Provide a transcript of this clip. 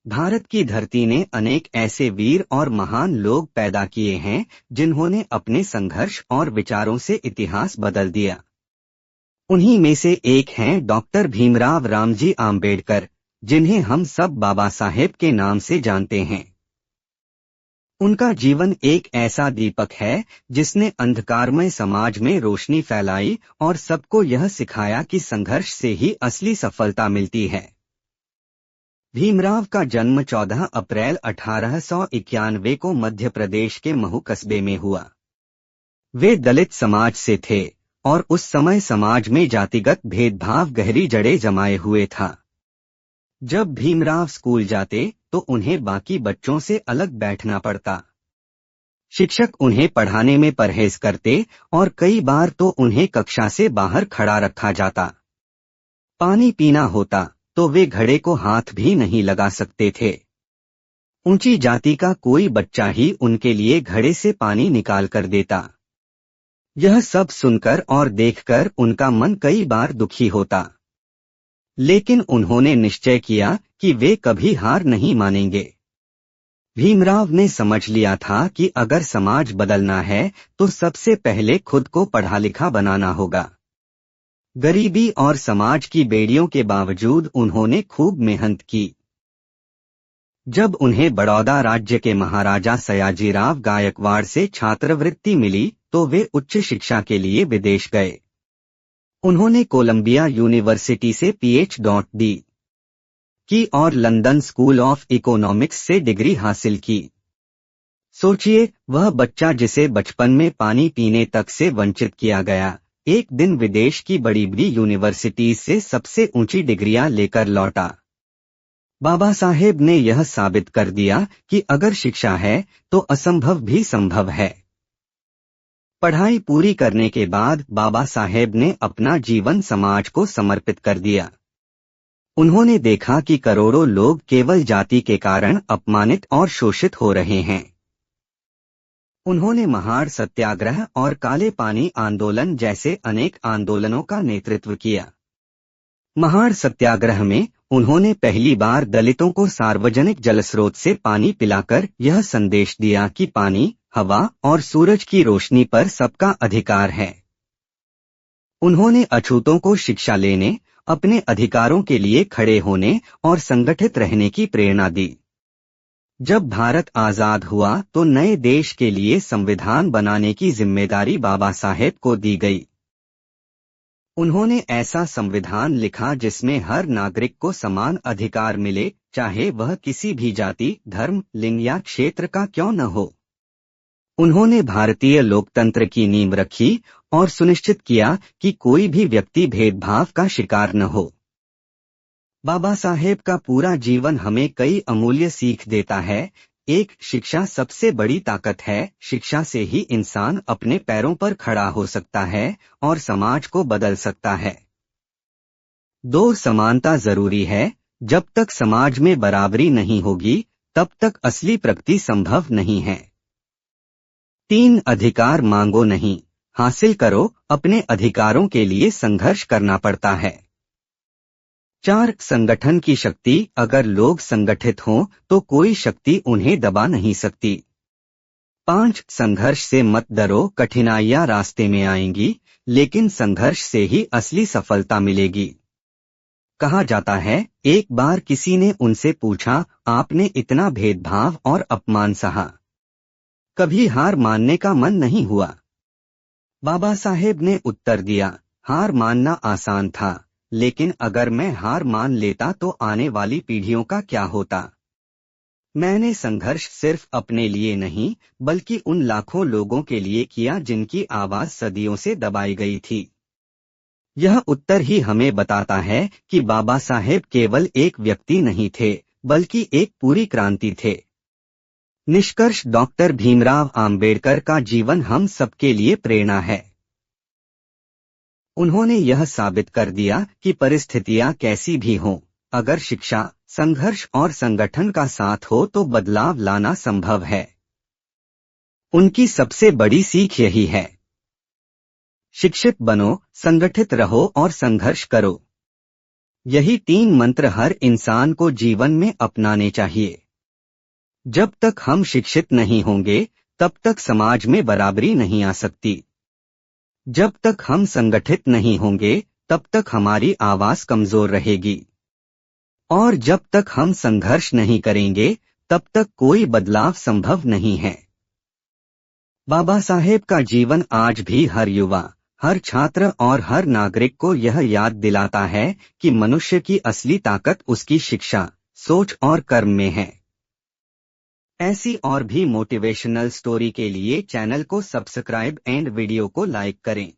भारत की धरती ने अनेक ऐसे वीर और महान लोग पैदा किए हैं जिन्होंने अपने संघर्ष और विचारों से इतिहास बदल दिया। उन्हीं में से एक हैं डॉक्टर भीमराव रामजी आम्बेडकर, जिन्हें हम सब बाबा साहेब के नाम से जानते हैं। उनका जीवन एक ऐसा दीपक है जिसने अंधकारमय समाज में रोशनी फैलाई और सबको यह सिखाया कि संघर्ष से ही असली सफलता मिलती है। भीमराव का जन्म 14 अप्रैल 1891 को मध्य प्रदेश के महू कस्बे में हुआ। वे दलित समाज से थे और उस समय समाज में जातिगत भेदभाव गहरी जड़ें जमाए हुए था। जब भीमराव स्कूल जाते तो उन्हें बाकी बच्चों से अलग बैठना पड़ता। शिक्षक उन्हें पढ़ाने में परहेज करते और कई बार तो उन्हें कक्षा से बाहर खड़ा रखा जाता। पानी पीना होता तो वे घड़े को हाथ भी नहीं लगा सकते थे। ऊंची जाति का कोई बच्चा ही उनके लिए घड़े से पानी निकाल कर देता। यह सब सुनकर और देखकर उनका मन कई बार दुखी होता, लेकिन उन्होंने निश्चय किया कि वे कभी हार नहीं मानेंगे। भीमराव ने समझ लिया था कि अगर समाज बदलना है तो सबसे पहले खुद को पढ़ा लिखा बनाना होगा। गरीबी और समाज की बेड़ियों के बावजूद उन्होंने खूब मेहनत की। जब उन्हें बड़ौदा राज्य के महाराजा सयाजीराव गायकवाड़ से छात्रवृत्ति मिली तो वे उच्च शिक्षा के लिए विदेश गए। उन्होंने कोलंबिया यूनिवर्सिटी से PhD की और लंदन स्कूल ऑफ इकोनॉमिक्स से डिग्री हासिल की। सोचिए, वह बच्चा जिसे बचपन में पानी पीने तक से वंचित किया गया, एक दिन विदेश की बड़ी बड़ी यूनिवर्सिटीज से सबसे ऊंची डिग्रियां लेकर लौटा। बाबा साहेब ने यह साबित कर दिया कि अगर शिक्षा है तो असंभव भी संभव है। पढ़ाई पूरी करने के बाद बाबा साहेब ने अपना जीवन समाज को समर्पित कर दिया। उन्होंने देखा कि करोड़ों लोग केवल जाति के कारण अपमानित और शोषित हो रहे हैं। उन्होंने महाड़ सत्याग्रह और काले पानी आंदोलन जैसे अनेक आंदोलनों का नेतृत्व किया। महाड़ सत्याग्रह में उन्होंने पहली बार दलितों को सार्वजनिक जलस्रोत से पानी पिलाकर यह संदेश दिया कि पानी, हवा और सूरज की रोशनी पर सबका अधिकार है। उन्होंने अछूतों को शिक्षा लेने, अपने अधिकारों के लिए खड़े होने और संगठित रहने की प्रेरणा दी। जब भारत आजाद हुआ तो नए देश के लिए संविधान बनाने की जिम्मेदारी बाबा साहेब को दी गई। उन्होंने ऐसा संविधान लिखा जिसमें हर नागरिक को समान अधिकार मिले, चाहे वह किसी भी जाति, धर्म, लिंग या क्षेत्र का क्यों न हो। उन्होंने भारतीय लोकतंत्र की नींव रखी और सुनिश्चित किया कि कोई भी व्यक्ति भेदभाव का शिकार न हो। बाबा साहेब का पूरा जीवन हमें कई अमूल्य सीख देता है। एक, शिक्षा सबसे बड़ी ताकत है। शिक्षा से ही इंसान अपने पैरों पर खड़ा हो सकता है और समाज को बदल सकता है। 2, समानता जरूरी है। जब तक समाज में बराबरी नहीं होगी तब तक असली प्रगति संभव नहीं है। 3, अधिकार मांगो नहीं, हासिल करो। अपने अधिकारों के लिए संघर्ष करना पड़ता है। 4, संगठन की शक्ति। अगर लोग संगठित हों तो कोई शक्ति उन्हें दबा नहीं सकती। 5, संघर्ष से मत डरो। कठिनाइयां रास्ते में आएंगी, लेकिन संघर्ष से ही असली सफलता मिलेगी। कहा जाता है, एक बार किसी ने उनसे पूछा, आपने इतना भेदभाव और अपमान सहा, कभी हार मानने का मन नहीं हुआ? बाबा साहेब ने उत्तर दिया, हार मानना आसान था, लेकिन अगर मैं हार मान लेता तो आने वाली पीढ़ियों का क्या होता। मैंने संघर्ष सिर्फ अपने लिए नहीं बल्कि उन लाखों लोगों के लिए किया जिनकी आवाज सदियों से दबाई गई थी। यह उत्तर ही हमें बताता है कि बाबा साहेब केवल एक व्यक्ति नहीं थे बल्कि एक पूरी क्रांति थे। निष्कर्ष, डॉक्टर भीमराव आम्बेडकर का जीवन हम सबके लिए प्रेरणा है। उन्होंने यह साबित कर दिया कि परिस्थितियां कैसी भी हों, अगर शिक्षा, संघर्ष और संगठन का साथ हो तो बदलाव लाना संभव है। उनकी सबसे बड़ी सीख यही है। शिक्षित बनो, संगठित रहो और संघर्ष करो। यही 3 मंत्र हर इंसान को जीवन में अपनाने चाहिए। जब तक हम शिक्षित नहीं होंगे, तब तक समाज में बराबरी नहीं आ सकती। जब तक हम संगठित नहीं होंगे, तब तक हमारी आवाज कमजोर रहेगी। और जब तक हम संघर्ष नहीं करेंगे, तब तक कोई बदलाव संभव नहीं है। बाबा साहेब का जीवन आज भी हर युवा, हर छात्र और हर नागरिक को यह याद दिलाता है कि मनुष्य की असली ताकत उसकी शिक्षा, सोच और कर्म में है। ऐसी और भी मोटिवेशनल स्टोरी के लिए चैनल को सब्सक्राइब एंड वीडियो को लाइक करें।